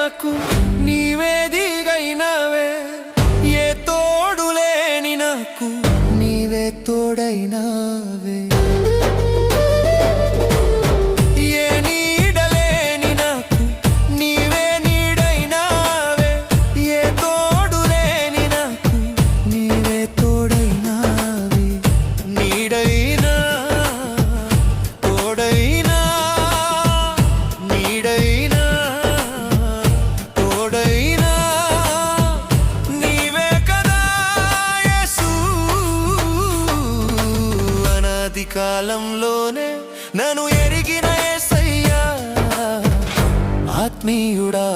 నాకు నీవే దిగైనవే, ఏ తోడులేని నాకు నీవే తోడైనవే, ఏ నీడలేని నాకు నీవే నీడైనవే, ఏ తోడులేని నాకు నీవే తోడైనవే, నీడైనా తోడైనా నీడైనా తోడైనా నీవే కదా యేసు. అనాది కాలంలోనే నన్ను ఎరిగిన యేసయ్యా, ఆత్మీయుడా